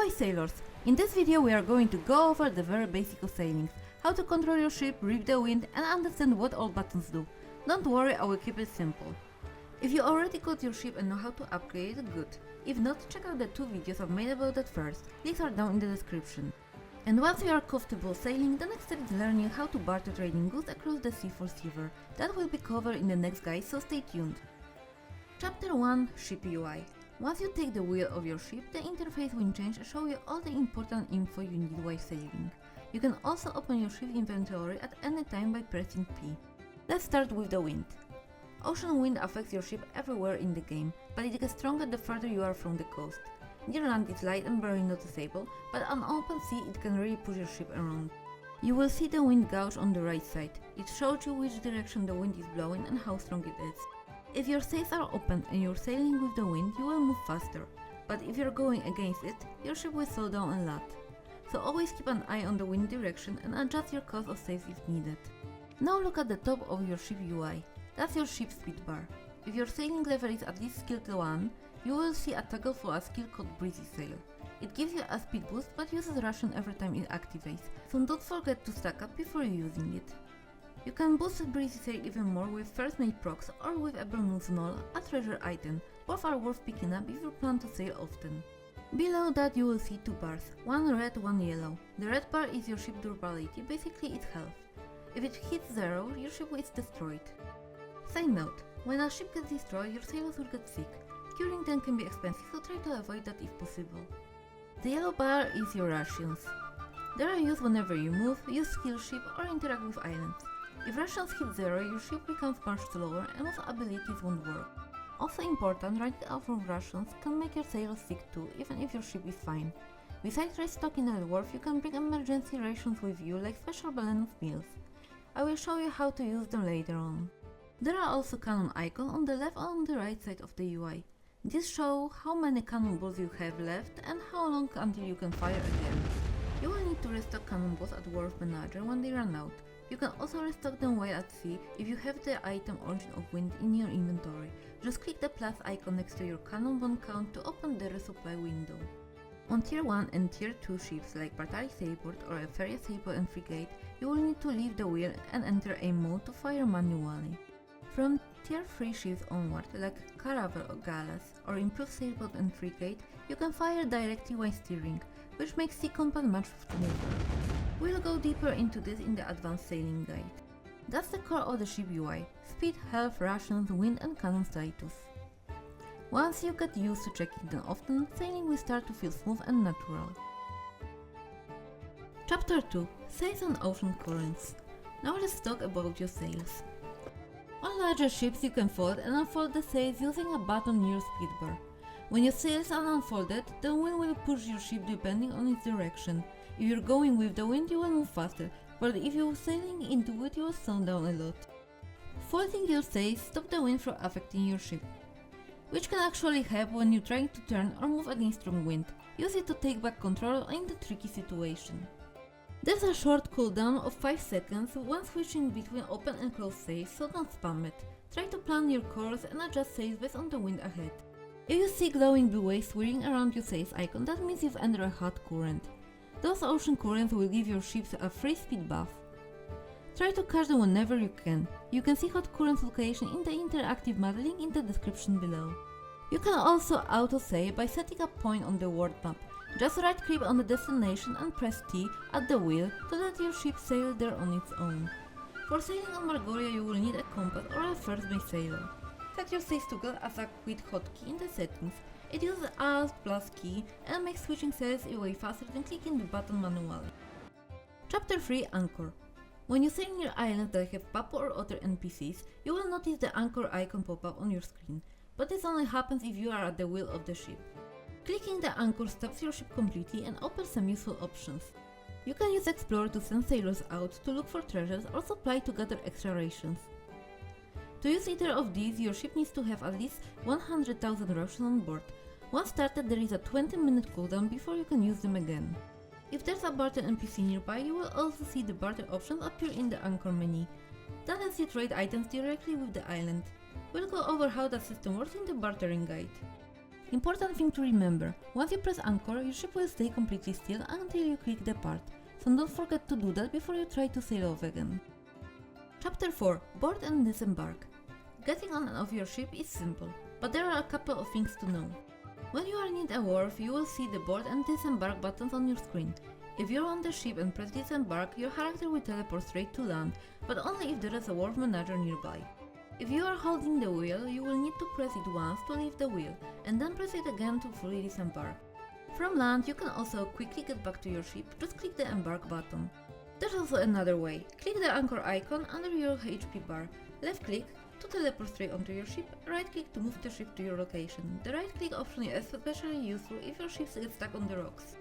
Ahoy sailors! In this video we are going to go over the very basic of sailing, how to control your ship, reap the wind and understand what all buttons do. Don't worry, I will keep it simple. If you already got your ship and know how to upgrade it, good. If not, check out the two videos I've made about that first, links are down in the description. And once you are comfortable sailing, the next step is learning how to barter trading goods across the sea for silver. That will be covered in the next guide, so stay tuned. Chapter 1 Ship UI. Once you take the wheel of your ship, the interface will change and show you all the important info you need while sailing. You can also open your ship inventory at any time by pressing P. Let's start with the wind. Ocean wind affects your ship everywhere in the game, but it gets stronger the further you are from the coast. Near land it's light and barely noticeable, but on open sea it can really push your ship around. You will see the wind gauge on the right side. It shows you which direction the wind is blowing and how strong it is. If your sails are open and you're sailing with the wind, you will move faster, but if you're going against it, your ship will slow down a lot. So always keep an eye on the wind direction and adjust your course of sails if needed. Now look at the top of your ship UI. That's your ship speed bar. If your sailing level is at least skill 1, you will see a toggle for a skill called Breezy Sail. It gives you a speed boost but uses ration every time it activates, so don't forget to stack up before using it. You can boost Breezy Sail even more with first mate procs or with a bonus null, a treasure item. Both are worth picking up if you plan to sail often. Below that you will see two bars, one red, one yellow. The red bar is your ship durability, basically its health. If it hits 0, your ship is destroyed. Side note, when a ship gets destroyed, your sailors will get sick. Curing them can be expensive, so try to avoid that if possible. The yellow bar is your rations. They are used whenever you move, use skill ship or interact with islands. If rations hit 0, your ship becomes much slower and most abilities won't work. Also important, running out of rations can make your sailors sick too, even if your ship is fine. Besides restocking at the wharf, you can bring emergency rations with you like special balance meals. I will show you how to use them later on. There are also cannon icons on the left and on the right side of the UI. These show how many cannonballs you have left and how long until you can fire again. You will need to restock cannonballs at Wharf Manager when they run out. You can also restock them while at sea if you have the item Origin of Wind in your inventory. Just click the plus icon next to your cannonball count to open the resupply window. On tier 1 and tier 2 ships like Barter Sailport or Etheria Sailport and Frigate, you will need to leave the wheel and enter aim mode to fire manually. From tier 3 ships onward, like Caravel or Gallas or Improved Sailport and Frigate, you can fire directly while steering, which makes sea combat much smoother. We'll go deeper into this in the advanced sailing guide. That's the core of the ship UI: speed, health, rations, wind and cannon status. Once you get used to checking them often, sailing will start to feel smooth and natural. Chapter 2 Sails and Ocean Currents. Now let's talk about your sails. On larger ships you can fold and unfold the sails using a button near your speed bar. When your sails are unfolded, the wind will push your ship depending on its direction. If you're going with the wind, you will move faster, but if you're sailing into it, you will slow down a lot. Folding your sails stops the wind from affecting your ship, which can actually help when you're trying to turn or move against strong wind. Use it to take back control in the tricky situation. There's a short cooldown of 5 seconds when switching between open and closed sails, so don't spam it. Try to plan your course and adjust sails based on the wind ahead. If you see glowing blue waves swirling around your sails icon, that means you've entered a hot current. Those ocean currents will give your ships a free speed buff. Try to catch them whenever you can. You can see hot currents location in the interactive map link in the description below. You can also auto-sail by setting a point on the world map. Just right click on the destination and press T at the wheel to let your ship sail there on its own. For sailing on Margoria you will need a compass or a first mate sailor. Set your sails toggle as a quick hotkey in the settings. It uses Alt plus key and makes switching sails way faster than clicking the button manually. Chapter 3 Anchor. When you sail near islands that have Papu or other NPCs, you will notice the anchor icon pop up on your screen, but this only happens if you are at the wheel of the ship. Clicking the anchor stops your ship completely and opens some useful options. You can use Explore to send sailors out to look for treasures or supply to gather extra rations. To use either of these, your ship needs to have at least 100,000 rations on board. Once started, there is a 20-minute cooldown before you can use them again. If there's a barter NPC nearby, you will also see the barter options appear in the anchor menu. That lets you trade items directly with the island. We'll go over how that system works in the bartering guide. Important thing to remember, once you press anchor, your ship will stay completely still until you click depart, so don't forget to do that before you try to sail off again. Chapter 4. Board and disembark. Getting on and off your ship is simple, but there are a couple of things to know. When you are near a wharf, you will see the board and disembark buttons on your screen. If you're on the ship and press disembark, your character will teleport straight to land, but only if there is a wharf manager nearby. If you are holding the wheel, you will need to press it once to leave the wheel, and then press it again to fully disembark. From land, you can also quickly get back to your ship, just click the embark button. There's also another way. Click the anchor icon under your HP bar, left click to teleport straight onto your ship, right click to move the ship to your location. The right click option is especially useful if your ship gets stuck on the rocks.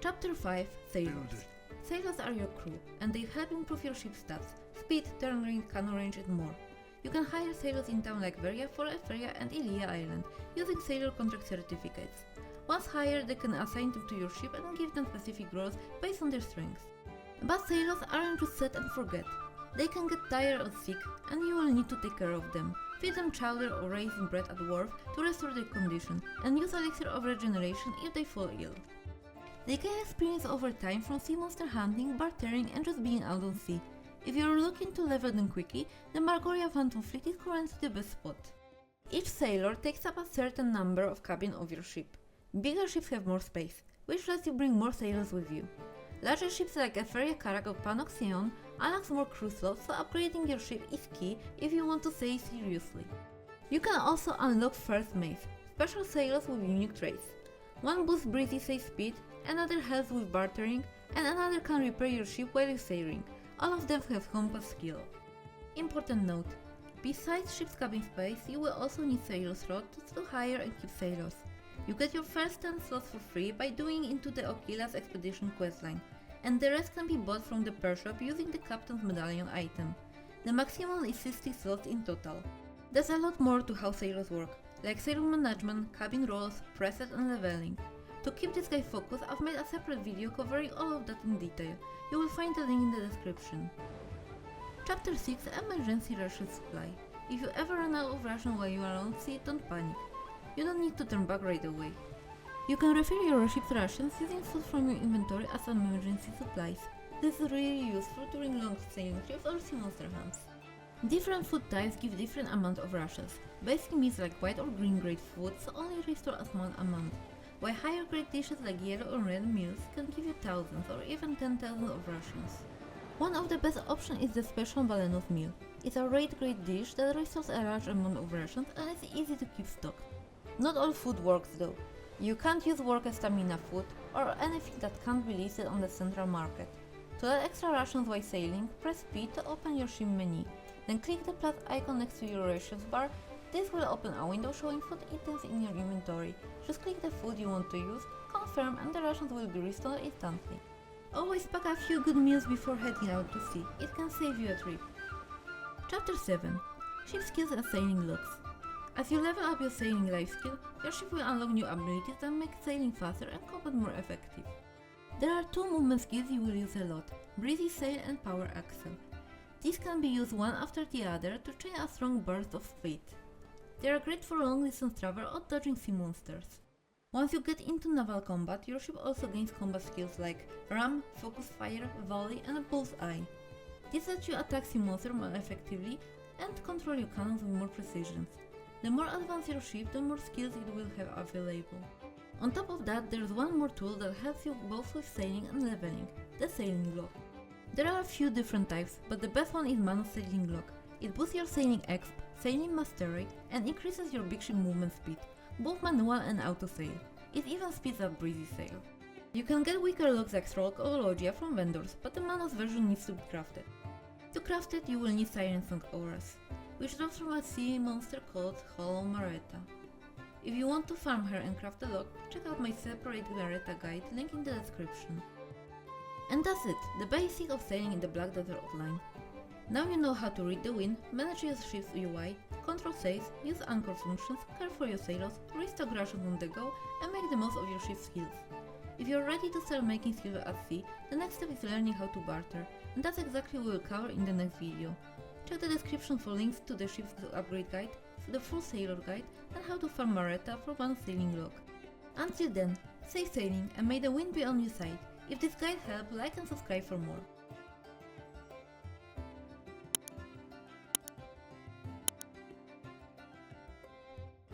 Chapter 5. Sailors. Sailors are your crew, and they help improve your ship's stats, speed, turn range, cannon range and more. You can hire sailors in towns like Veria, Foreferia and Ilia Island, using sailor contract certificates. Once hired, they can assign them to your ship and give them specific roles based on their strengths. But sailors aren't just set and forget. They can get tired or sick, and you will need to take care of them. Feed them chowder or raisin bread at the wharf to restore their condition, and use elixir of regeneration if they fall ill. They gain experience over time from sea monster hunting, bartering and just being out on sea. If you are looking to level them quickly, the Margoria Phantom Fleet is currently the best spot. Each sailor takes up a certain number of cabin of your ship. Bigger ships have more space, which lets you bring more sailors with you. Larger ships like Etheria Karak or Panoxion unlocks more crew slots, so upgrading your ship is key if you want to sail seriously. You can also unlock First Mates, special sailors with unique traits. One boosts breezy sail speed, another helps with bartering, and another can repair your ship while you're sailing. All of them have compass skill. Important note: besides ship's cabin space, you will also need sailor slots to hire and keep sailors. You get your first 10 slots for free by doing into the Okila's Expedition questline, and the rest can be bought from the per shop using the Captain's Medallion item. The maximum is 60 slots in total. There's a lot more to how sailors work, like sailor management, cabin roles, preset and leveling. To keep this guy focused, I've made a separate video covering all of that in detail. You will find the link in the description. Chapter 6. Emergency Ration Supply. If you ever run out of ration while you are on sea, don't panic. You don't need to turn back right away. You can refill your ship's rations using food from your inventory as emergency supplies. This is really useful during long sailing trips or sea monster hunts. Different food types give different amount of rations. Basic meals like white or green grade foods only restore a small amount, while higher grade dishes like yellow or red meals can give you thousands or even 10,000 of rations. One of the best options is the special Balenov meal. It's a red grade dish that restores a large amount of rations and is easy to keep stock. Not all food works though. You can't use worker stamina food or anything that can't be listed on the central market. To add extra rations while sailing, press P to open your ship menu, then click the plus icon next to your rations bar. This will open a window showing food items in your inventory. Just click the food you want to use, confirm, and the rations will be restored instantly. Always pack a few good meals before heading out to sea. It can save you a trip. Chapter 7. Ship Skills and Sailing Logs. As you level up your sailing life skill, your ship will unlock new abilities that make sailing faster and combat more effective. There are two movement skills you will use a lot: Breezy Sail and Power Axle. These can be used one after the other to train a strong burst of speed. They are great for long distance travel or dodging sea monsters. Once you get into naval combat, your ship also gains combat skills like Ram, Focus Fire, Volley and Bullseye. This lets you attack sea monsters more effectively and control your cannons with more precision. The more advanced your ship, the more skills it will have available. On top of that, there's one more tool that helps you both with sailing and leveling, the Sailing Log. There are a few different types, but the best one is Manual Sailing Log. It boosts your sailing exp, sailing mastery, and increases your big ship movement speed, both manual and auto sail. It even speeds up breezy sail. You can get weaker logs like Stroke or Logia from vendors, but the manual version needs to be crafted. To craft it, you will need Siren Song auras, which drops from a sea monster called Hollow Maretta. If you want to farm her and craft a log, check out my separate Maretta guide, link in the description. And that's it, the basic of sailing in the Black Desert Outline. Now you know how to read the wind, manage your ship's UI, control sails, use anchor functions, care for your sailors, restock rations on the go, and make the most of your ship's skills. If you're ready to start making silver at sea, the next step is learning how to barter, and that's exactly what we'll cover in the next video. Check the description for links to the ship's upgrade guide, the full sailor guide, and how to farm Maretta for one sailing log. Until then, safe sailing and may the wind be on your side. If this guide helped, like and subscribe for more.